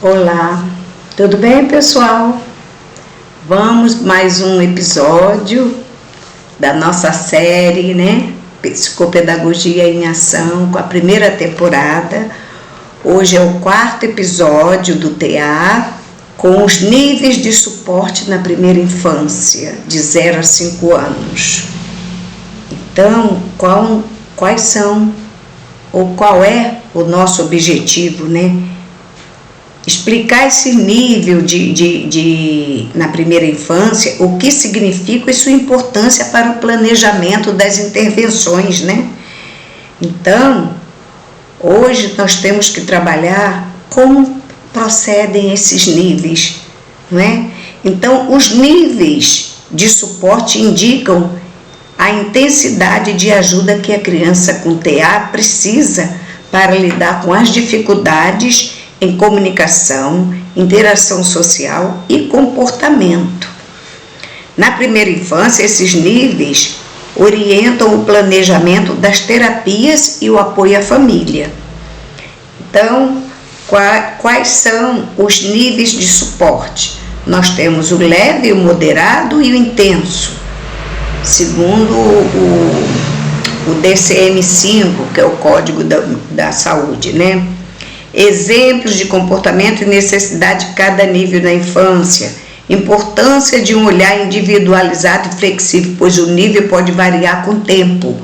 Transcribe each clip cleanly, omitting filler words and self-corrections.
Olá, tudo bem, pessoal? Vamos mais um episódio da nossa série, né? Psicopedagogia em Ação, com a primeira temporada. Hoje é o quarto episódio do TA, com os níveis de suporte na primeira infância, de 0 a 5 anos. Então, quais são, ou qual é o nosso objetivo, né? Explicar esse nível na primeira infância, o que significa e sua importância para o planejamento das intervenções, né? Então, hoje nós temos que trabalhar como procedem esses níveis, não é? Então, os níveis de suporte indicam a intensidade de ajuda que a criança com TA precisa para lidar com as dificuldades em comunicação, interação social e comportamento. Na primeira infância, esses níveis orientam o planejamento das terapias e o apoio à família. Então, quais são os níveis de suporte? Nós temos o leve, o moderado e o intenso, segundo o DSM-5, que é o Código da Saúde, né? Exemplos de comportamento e necessidade de cada nível na infância, importância de um olhar individualizado e flexível, pois o nível pode variar com o tempo.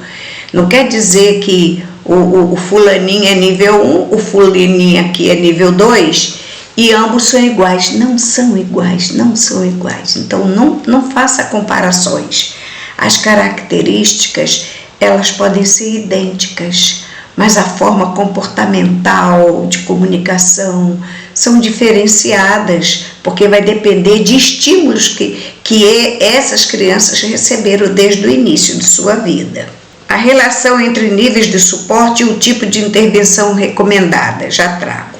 Não quer dizer que o fulaninho é nível 1, o fulaninho aqui é nível 2 e ambos são iguais. Não são iguais, não são iguais. Então não faça comparações. As características, elas podem ser idênticas, mas a forma comportamental, de comunicação, são diferenciadas, porque vai depender de estímulos que essas crianças receberam desde o início de sua vida. A relação entre níveis de suporte e o tipo de intervenção recomendada, já trago.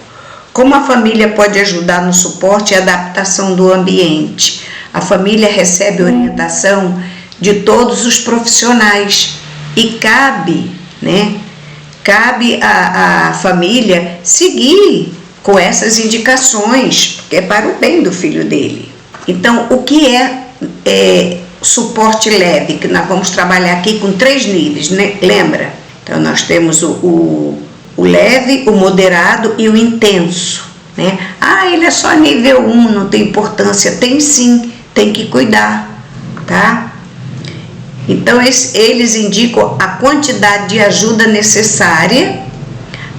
Como a família pode ajudar no suporte e adaptação do ambiente? A família recebe orientação de todos os profissionais e cabe à família seguir com essas indicações, porque é para o bem do filho dele. Então, o que é suporte leve, que nós vamos trabalhar aqui com 3 níveis, né? Lembra? Então, nós temos o leve, o moderado e o intenso, né? Ah, ele é só nível 1, não tem importância. Tem sim, tem que cuidar, tá? Então, eles indicam a quantidade de ajuda necessária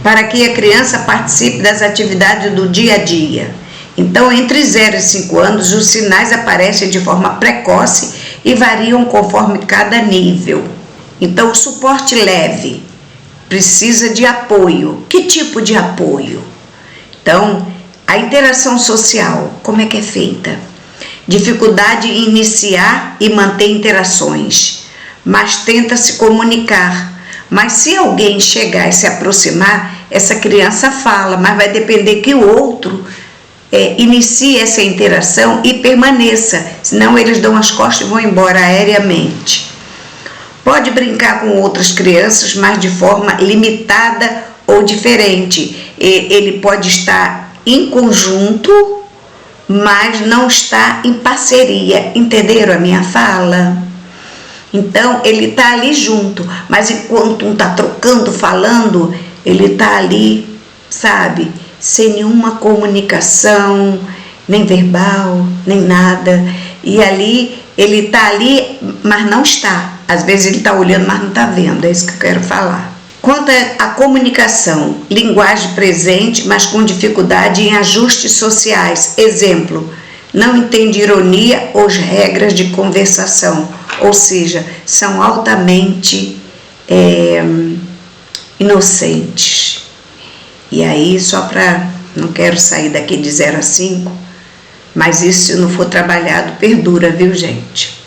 para que a criança participe das atividades do dia a dia. Então, entre 0 e 5 anos, os sinais aparecem de forma precoce e variam conforme cada nível. Então, o suporte leve precisa de apoio. Que tipo de apoio? Então, a interação social, como é que é feita? Dificuldade em iniciar e manter interações, mas tenta se comunicar. Mas se alguém chegar e se aproximar, essa criança fala, mas vai depender que o outro inicie essa interação e permaneça, senão eles dão as costas e vão embora aéreamente. Pode brincar com outras crianças, mas de forma limitada ou diferente. Ele pode estar em conjunto, mas não está em parceria. Entenderam a minha fala? Então, ele está ali junto, mas enquanto um está trocando, falando, ele está ali, sabe, sem nenhuma comunicação, nem verbal, nem nada. E ali, ele está ali, mas não está. Às vezes ele está olhando, mas não está vendo, é isso que eu quero falar. Quanto à comunicação, linguagem presente, mas com dificuldade em ajustes sociais. Exemplo, não entende ironia ou regras de conversação, ou seja, são altamente inocentes. E aí, não quero sair daqui de 0 a 5, mas isso, se não for trabalhado, perdura, viu, gente?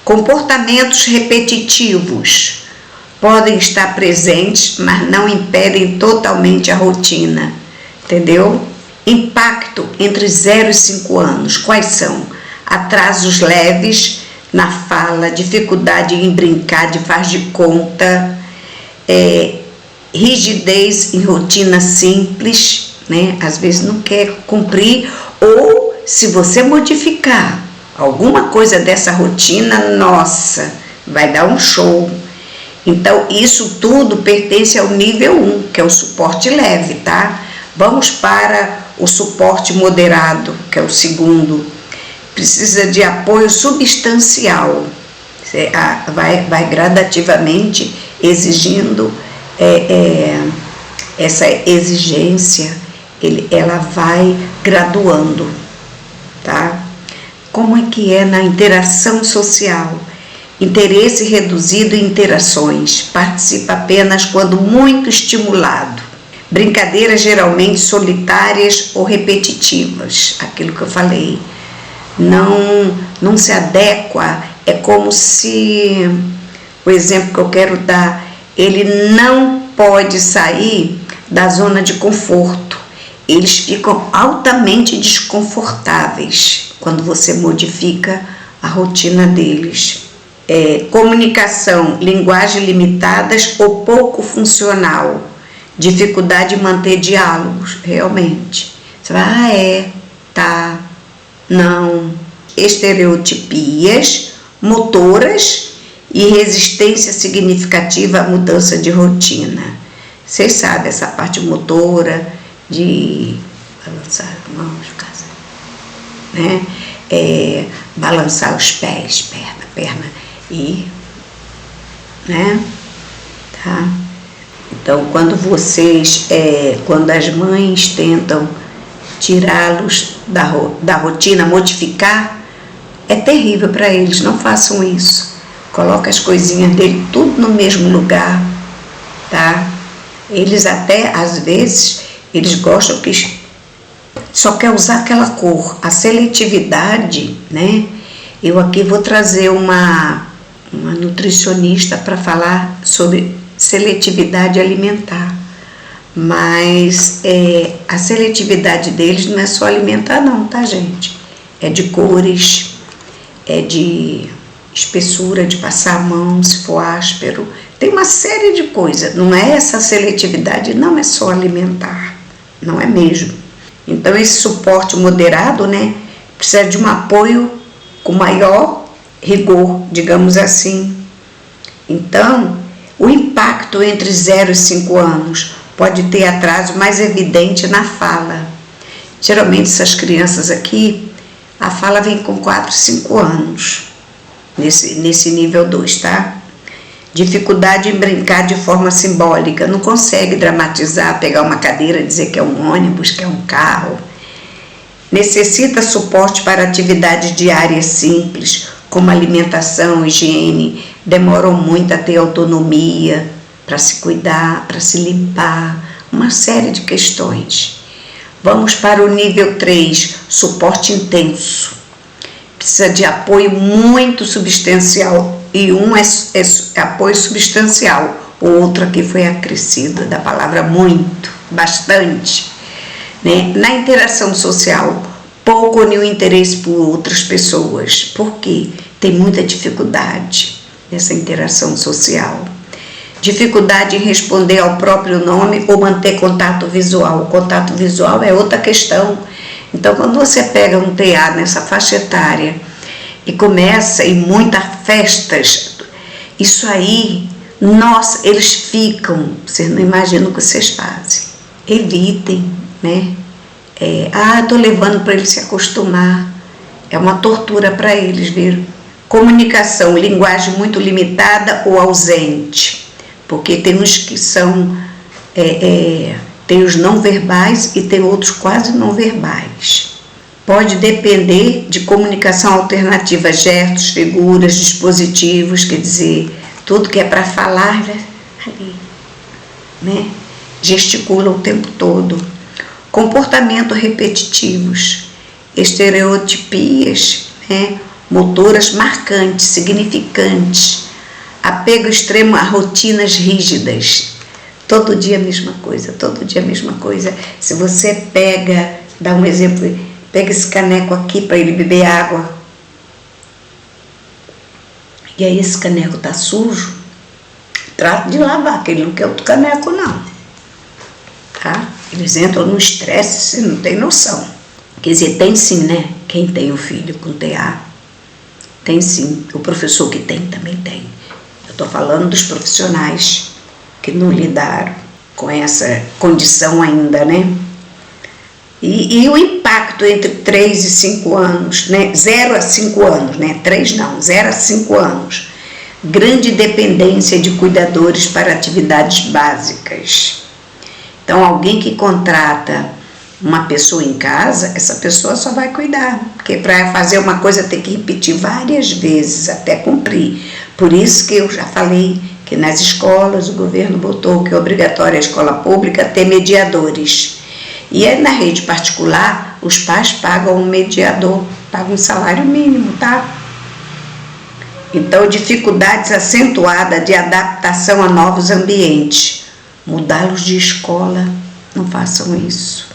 Comportamentos repetitivos podem estar presentes, mas não impedem totalmente a rotina, entendeu? Impacto entre 0 e 5 anos, quais são? Atrasos leves na fala, dificuldade em brincar de faz de conta, rigidez em rotina simples, né? Às vezes não quer cumprir, ou se você modificar alguma coisa dessa rotina, nossa, vai dar um show. Então, isso tudo pertence ao nível 1, que é o suporte leve, tá? Vamos para o suporte moderado, que é o segundo. Precisa de apoio substancial. Vai gradativamente exigindo essa exigência, ela vai graduando, tá? Como é que é na interação social? Interesse reduzido em interações, participa apenas quando muito estimulado. Brincadeiras geralmente solitárias ou repetitivas, aquilo que eu falei. Não se adequa, é como se, o exemplo que eu quero dar, ele não pode sair da zona de conforto. Eles ficam altamente desconfortáveis quando você modifica a rotina deles. Comunicação, linguagem limitadas ou pouco funcional, dificuldade em manter diálogos, realmente. Você vai, tá, não. Estereotipias motoras e resistência significativa à mudança de rotina. Vocês sabem essa parte motora de balançar as mãos, né? Balançar os pés, perna e, né? Tá? Então, quando quando as mães tentam tirá-los da rotina, modificar, é terrível para eles, não façam isso. Coloca as coisinhas dele tudo no mesmo lugar, tá? Eles até, às vezes, eles gostam que só quer usar aquela cor. A seletividade, né? Eu aqui vou trazer uma nutricionista para falar sobre seletividade alimentar. Mas a seletividade deles não é só alimentar não, tá, gente? É de cores, é de espessura, de passar a mão, se for áspero. Tem uma série de coisas. Não é essa seletividade, não é só alimentar. Não é mesmo. Então, esse suporte moderado, né, precisa de um apoio com maior rigor, digamos assim. Então, o impacto entre 0 e 5 anos pode ter atraso mais evidente na fala. Geralmente, essas crianças aqui, a fala vem com 4, 5 anos, nesse nível 2, tá? Dificuldade em brincar de forma simbólica, não consegue dramatizar, pegar uma cadeira e dizer que é um ônibus, que é um carro. Necessita suporte para atividades diárias simples, como alimentação, higiene, demoram muito a ter autonomia para se cuidar, para se limpar, uma série de questões. Vamos para o nível 3, suporte intenso. Precisa de apoio muito substancial, e um é apoio substancial, o outro aqui foi acrescido da palavra muito, bastante. Né? Na interação social, pouco ou nenhum interesse por outras pessoas. Por quê? Tem muita dificuldade nessa interação social. Dificuldade em responder ao próprio nome ou manter contato visual. O contato visual é outra questão. Então, quando você pega um TA nessa faixa etária e começa em muitas festas, isso aí, nossa, eles ficam, vocês não imaginam o que vocês fazem. Evitem, né? Estou levando para ele se acostumar. É uma tortura para eles, viu? Comunicação, linguagem muito limitada ou ausente, porque tem uns que são, tem os não verbais e tem outros quase não verbais. Pode depender de comunicação alternativa, gestos, figuras, dispositivos, quer dizer, tudo que é para falar, ali, né? Gesticula o tempo todo. Comportamento repetitivos, estereotipias, né? Motoras marcantes, significantes, apego extremo a rotinas rígidas, todo dia a mesma coisa, todo dia a mesma coisa. Se você dá um exemplo, pega esse caneco aqui para ele beber água, e aí esse caneco tá sujo, trata de lavar, que ele não quer outro caneco não, tá? Eles entram no estresse, você não tem noção. Quer dizer, tem sim, né? Quem tem o filho com TA, tem sim. O professor que tem também tem. Eu estou falando dos profissionais que não lidaram com essa condição ainda, né? E o impacto entre 3 e 5 anos, né? 0 a 5 anos, né? 3 não, 0 a 5 anos. Grande dependência de cuidadores para atividades básicas. Então, alguém que contrata uma pessoa em casa, essa pessoa só vai cuidar, porque para fazer uma coisa tem que repetir várias vezes até cumprir. Por isso que eu já falei que nas escolas o governo botou que é obrigatório a escola pública ter mediadores. E na rede particular, os pais pagam um mediador, pagam um salário mínimo, tá? Então, dificuldades acentuadas de adaptação a novos ambientes. Mudá-los de escola, não façam isso.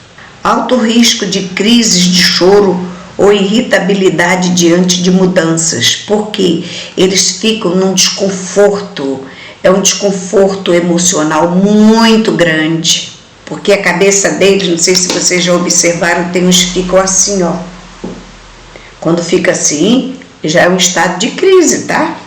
Alto risco de crises de choro ou irritabilidade diante de mudanças, porque eles ficam num desconforto, é um desconforto emocional muito grande, porque a cabeça deles, não sei se vocês já observaram, tem uns que ficam assim, ó. Quando fica assim, já é um estado de crise, tá?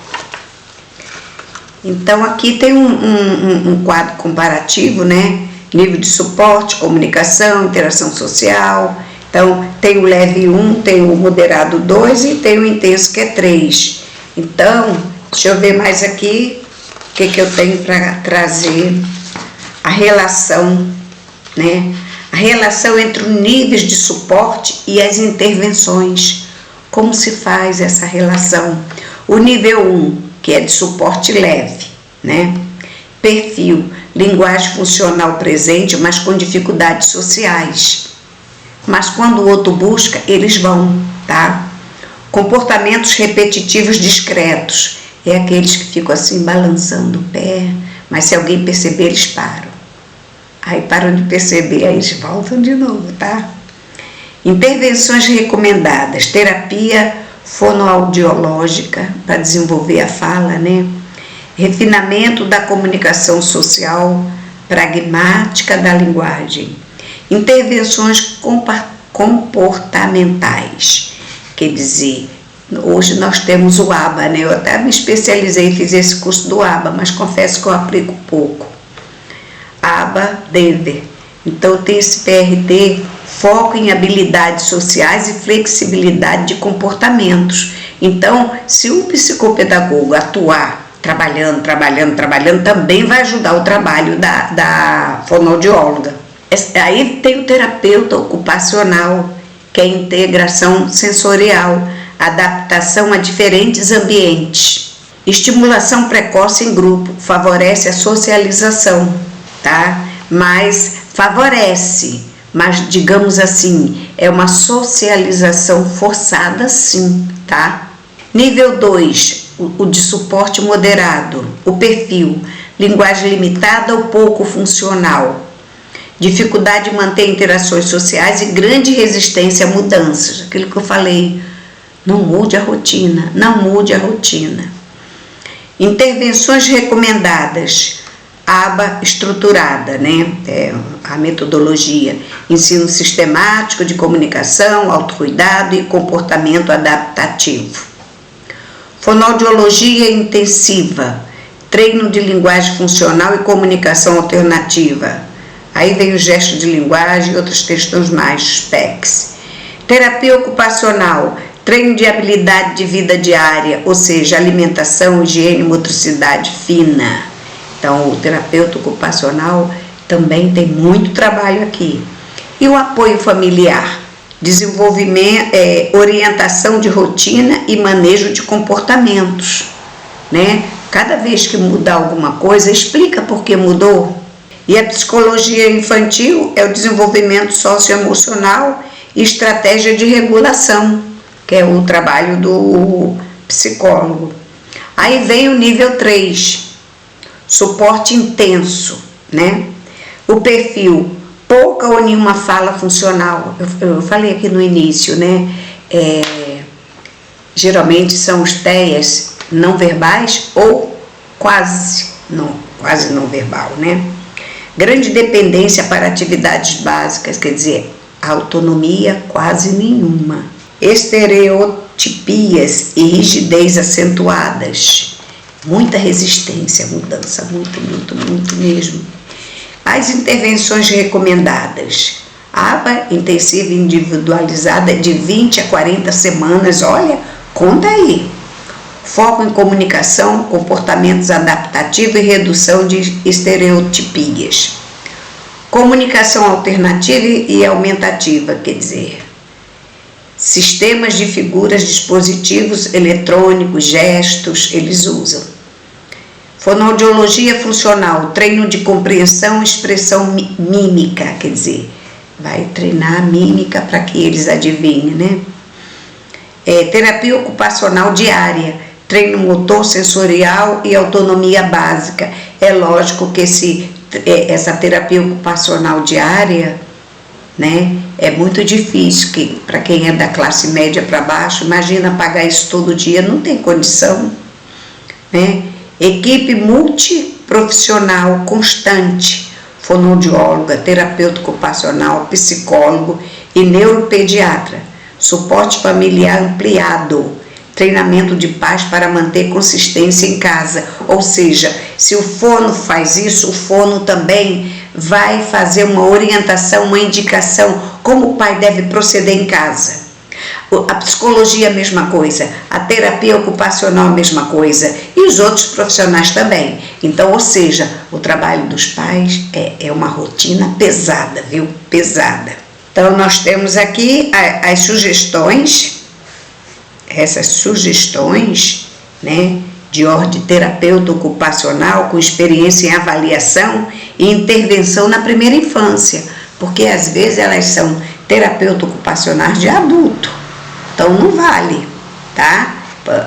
Então, aqui tem um quadro comparativo, né? Nível de suporte, comunicação, interação social. Então, tem o leve 1, tem o moderado 2 e tem o intenso, que é 3. Então, deixa eu ver mais aqui o que eu tenho para trazer. A relação, né? A relação entre os níveis de suporte e as intervenções. Como se faz essa relação? O nível 1, que é de suporte leve, né? Perfil, linguagem funcional presente, mas com dificuldades sociais. Mas quando o outro busca, eles vão, tá? Comportamentos repetitivos discretos, é aqueles que ficam assim balançando o pé, mas se alguém perceber, eles param. Aí param de perceber, aí eles voltam de novo, tá? Intervenções recomendadas, terapia fonoaudiológica para desenvolver a fala, né? Refinamento da comunicação social, pragmática da linguagem. Intervenções comportamentais, quer dizer, hoje nós temos o ABA, né? Eu até me especializei, fiz esse curso do ABA, mas confesso que eu aplico pouco. ABA, Denver. Então tem esse PRT, foco em habilidades sociais e flexibilidade de comportamentos. Então, se um psicopedagogo atuar trabalhando, também vai ajudar o trabalho da fonoaudióloga. Aí tem o terapeuta ocupacional, que é a integração sensorial, adaptação a diferentes ambientes. Estimulação precoce em grupo, favorece a socialização, tá? Mas favorece, mas digamos assim, é uma socialização forçada sim, tá? Nível 2, o de suporte moderado, o perfil, linguagem limitada ou pouco funcional, dificuldade de manter interações sociais e grande resistência a mudanças, aquilo que eu falei, não mude a rotina, não mude a rotina. Intervenções recomendadas, aba estruturada, né? A metodologia, ensino sistemático de comunicação, autocuidado e comportamento adaptativo. Fonoaudiologia intensiva, treino de linguagem funcional e comunicação alternativa. Aí vem o gesto de linguagem e outras questões mais, PECs. Terapia ocupacional, treino de habilidade de vida diária, ou seja, alimentação, higiene, motricidade fina. Então, o terapeuta ocupacional também tem muito trabalho aqui. E o apoio familiar, desenvolvimento, orientação de rotina e manejo de comportamentos, né? Cada vez que mudar alguma coisa, explica por que mudou. E a psicologia infantil é o desenvolvimento socioemocional e estratégia de regulação, que é o trabalho do psicólogo. Aí vem o nível 3, suporte intenso, né? O perfil, pouca ou nenhuma fala funcional. Eu falei aqui no início, né? Geralmente são os TEAs não verbais ou quase não verbal, né? grande dependência para atividades básicas, quer dizer, autonomia quase nenhuma, estereotipias e rigidez acentuadas, muita resistência à mudança, muito mesmo. As intervenções recomendadas: aba intensiva individualizada de 20 a 40 semanas, olha, conta aí. Foco em comunicação, comportamentos adaptativos e redução de estereotipias. Comunicação alternativa e aumentativa, quer dizer, sistemas de figuras, dispositivos eletrônicos, gestos, eles usam. Fonoaudiologia funcional, treino de compreensão e expressão mímica, quer dizer, vai treinar a mímica para que eles adivinhem, né? Terapia ocupacional diária, treino motor, sensorial e autonomia básica. É lógico que essa terapia ocupacional diária, né, é muito difícil, para quem é da classe média para baixo, imagina pagar isso todo dia, não tem condição, né? Equipe multiprofissional constante, fonoaudióloga, terapeuta ocupacional, psicólogo e neuropediatra, suporte familiar ampliado, treinamento de pais para manter consistência em casa. Ou seja, se o fono faz isso, o fono também vai fazer uma orientação, uma indicação como o pai deve proceder em casa. A psicologia, a mesma coisa, a terapia ocupacional, a mesma coisa, e os outros profissionais também. Então, ou seja, o trabalho dos pais é uma rotina pesada, viu? Pesada. Então, nós temos aqui as sugestões, essas sugestões, né, de ordem terapeuta ocupacional com experiência em avaliação e intervenção na primeira infância, porque às vezes elas são terapeuta ocupacionais de adulto. Então não vale, tá?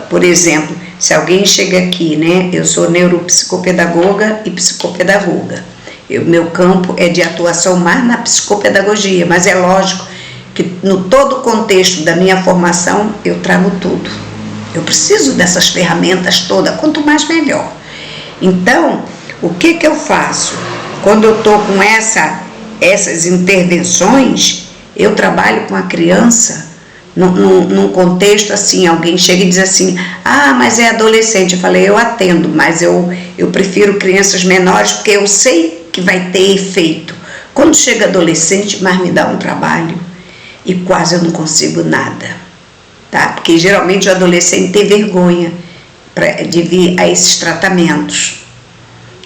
Por exemplo, se alguém chega aqui, né? Eu sou neuropsicopedagoga e psicopedagoga. Meu campo é de atuação mais na psicopedagogia, mas é lógico que no todo o contexto da minha formação eu trago tudo. Eu preciso dessas ferramentas todas, quanto mais melhor. Então, o que eu faço? Quando eu estou com essas intervenções, eu trabalho com a criança num contexto assim, alguém chega e diz assim, mas é adolescente. Eu falei, eu atendo, mas eu prefiro crianças menores porque eu sei que vai ter efeito. Quando chega adolescente, mais me dá um trabalho e quase eu não consigo nada, tá? Porque geralmente o adolescente tem vergonha de vir a esses tratamentos.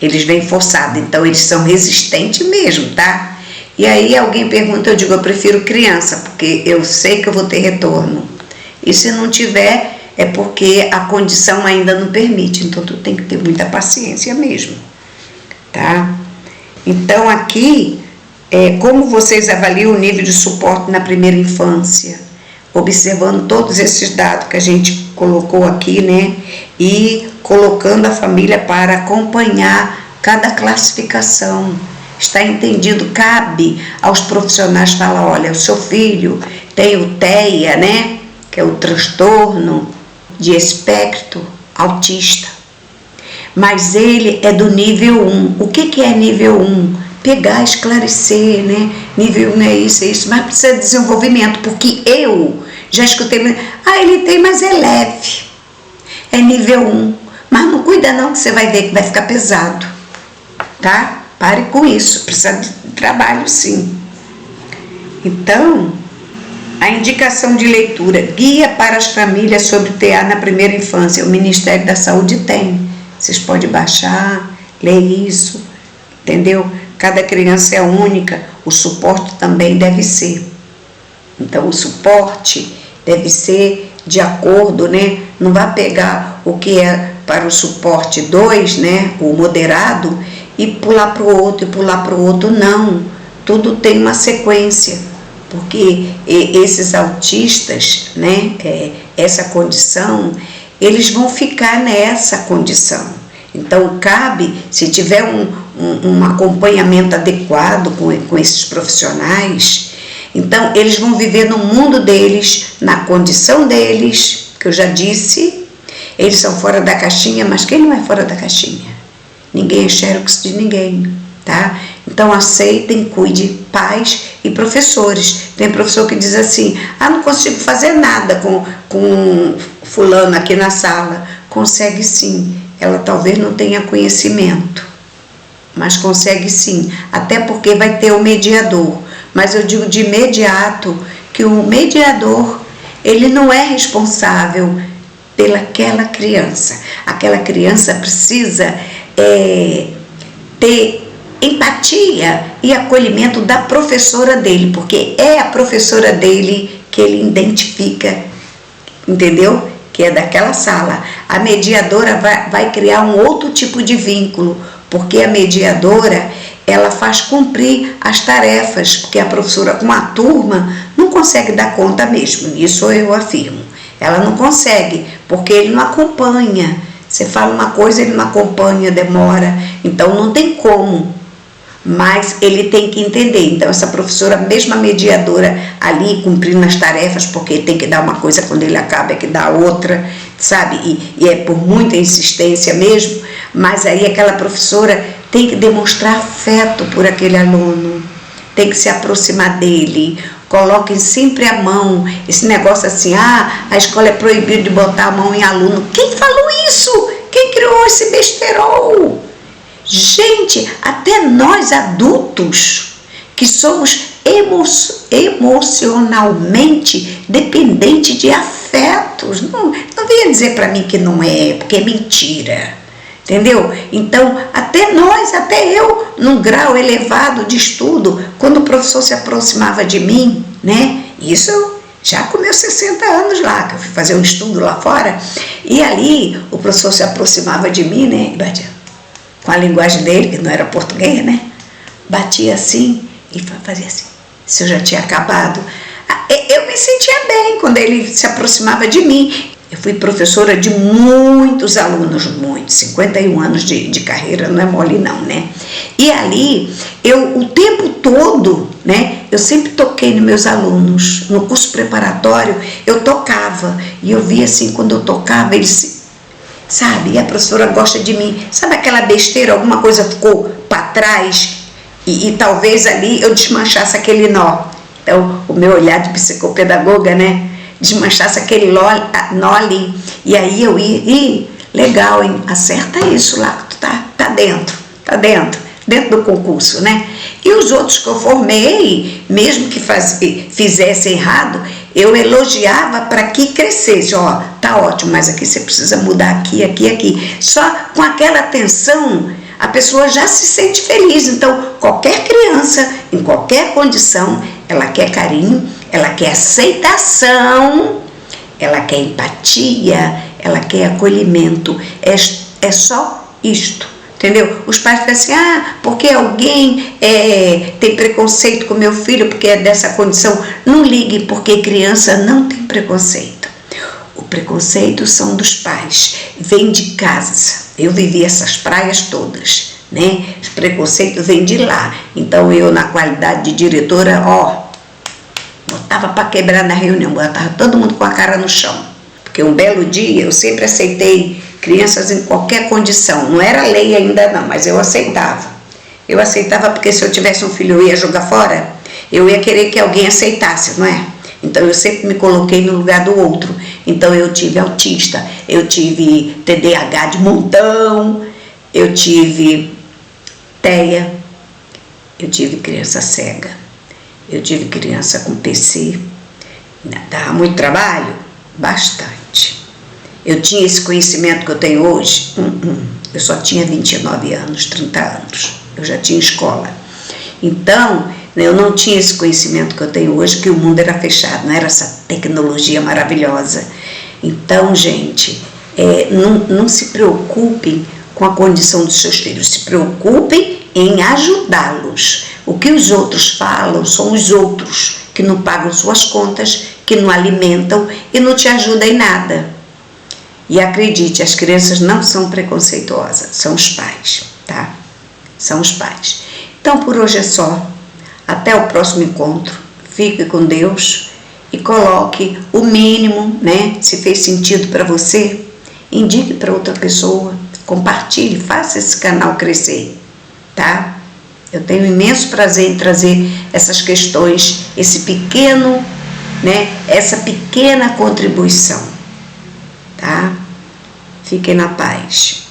Eles vêm forçados, então eles são resistentes mesmo, tá? E aí alguém pergunta, eu digo, eu prefiro criança, porque eu sei que eu vou ter retorno. E se não tiver, é porque a condição ainda não permite, então tu tem que ter muita paciência mesmo, tá? Então aqui, como vocês avaliam o nível de suporte na primeira infância? Observando todos esses dados que a gente colocou aqui, né? E colocando a família para acompanhar cada classificação. Está entendido? Cabe aos profissionais falar, olha, o seu filho tem o TEA, né? Que é o transtorno de espectro autista. Mas ele é do nível 1. O que é nível 1? Pegar, esclarecer, né? Nível 1 é isso, mas precisa de desenvolvimento, porque eu já escutei, ele tem, mas é leve. É nível 1. Mas não cuida não, que você vai ver que vai ficar pesado, tá? Pare com isso, precisa de trabalho sim. Então, a indicação de leitura, guia para as famílias sobre TA na primeira infância, o Ministério da Saúde tem. Vocês podem baixar, ler isso, entendeu? Cada criança é única, o suporte também deve ser. Então, o suporte deve ser de acordo, né? Não vai pegar o que é para o suporte 2, né? O moderado, e pular para o outro, não. Tudo tem uma sequência, porque esses autistas, né? Essa condição, eles vão ficar nessa condição. Então, cabe, se tiver um acompanhamento adequado com esses profissionais, então eles vão viver no mundo deles, na condição deles, que eu já disse, eles são fora da caixinha, mas quem não é fora da caixinha? Ninguém é xerox de ninguém, tá? Então aceitem, cuide, pais e professores. Tem professor que diz assim, não consigo fazer nada com fulano aqui na sala. Consegue sim, ela talvez não tenha conhecimento, mas consegue sim, até porque vai ter o mediador. Mas eu digo de imediato que o mediador, ele não é responsável pelaquela criança. Aquela criança precisa ter empatia e acolhimento da professora dele, porque é a professora dele que ele identifica, entendeu? Que é daquela sala. A mediadora vai criar um outro tipo de vínculo, porque a mediadora, ela faz cumprir as tarefas, porque a professora com a turma não consegue dar conta mesmo, isso eu afirmo. Ela não consegue, porque ele não acompanha. Você fala uma coisa, ele não acompanha, demora, então não tem como. Mas ele tem que entender. Então essa professora, mesmo a mediadora ali cumprindo as tarefas, porque tem que dar uma coisa quando ele acaba, é que dá outra, sabe? E é por muita insistência mesmo, mas aí aquela professora tem que demonstrar afeto por aquele aluno, tem que se aproximar dele. Coloquem sempre a mão. Esse negócio assim, a escola é proibida de botar a mão em aluno. Quem falou isso? Quem criou esse besterol? Gente, até nós adultos, que somos emocionalmente dependentes de afetos, não venha dizer para mim que não é, porque é mentira, entendeu? Então, até nós, até eu, num grau elevado de estudo, quando o professor se aproximava de mim, né? Isso já com meus 60 anos lá, que eu fui fazer um estudo lá fora, e ali o professor se aproximava de mim, né? Com a linguagem dele, que não era português, né? Batia assim e fazia assim, se eu já tinha acabado. Eu me sentia bem quando ele se aproximava de mim. Eu fui professora de muitos alunos, 51 anos de carreira, não é mole não, né? E ali, o tempo todo, né? Eu sempre toquei nos meus alunos. No curso preparatório, eu tocava. E eu via assim, quando eu tocava, eles... Sabe, e a professora gosta de mim. Sabe aquela besteira, alguma coisa ficou para trás e talvez ali eu desmanchasse aquele nó. Então, o meu olhar de psicopedagoga, né? Desmanchasse aquele nó ali. E aí eu ia, legal, hein? Acerta isso lá, que tu tá dentro do concurso, né? E os outros que eu formei, mesmo que fizessem errado, eu elogiava para que crescesse. Ó, tá ótimo, mas aqui você precisa mudar aqui. Só com aquela atenção, a pessoa já se sente feliz. Então, qualquer criança, em qualquer condição, ela quer carinho, ela quer aceitação, ela quer empatia, ela quer acolhimento. É só isto. Entendeu? Os pais ficam assim, porque alguém tem preconceito com meu filho porque é dessa condição. Não ligue, porque criança não tem preconceito. O preconceito são dos pais, vem de casa. Eu vivi essas praias todas, né? Os preconceitos vêm de lá. Então eu, na qualidade de diretora, botava para quebrar na reunião, botava todo mundo com a cara no chão. Porque um belo dia eu sempre aceitei crianças em qualquer condição. Não era lei ainda não, mas eu aceitava. Eu aceitava porque se eu tivesse um filho eu ia jogar fora, eu ia querer que alguém aceitasse, não é? Então eu sempre me coloquei no lugar do outro. Então eu tive autista, eu tive TDAH de montão, eu tive TEA, eu tive criança cega, eu tive criança com PC. Dava muito trabalho? Bastante. Eu tinha esse conhecimento que eu tenho hoje? Eu só tinha 29 anos, 30 anos. Eu já tinha escola. Então, eu não tinha esse conhecimento que eu tenho hoje, que o mundo era fechado, não era essa tecnologia maravilhosa. Então, gente, não se preocupem com a condição dos seus filhos, se preocupem em ajudá-los. O que os outros falam são os outros, que não pagam suas contas, que não alimentam e não te ajudam em nada. E acredite, as crianças não são preconceituosas, são os pais, tá? São os pais. Então, por hoje é só. Até o próximo encontro. Fique com Deus e coloque o mínimo, né? Se fez sentido para você, indique para outra pessoa, compartilhe, faça esse canal crescer, tá? Eu tenho imenso prazer em trazer essas questões, esse pequeno, né, essa pequena contribuição, tá? Fiquem na paz.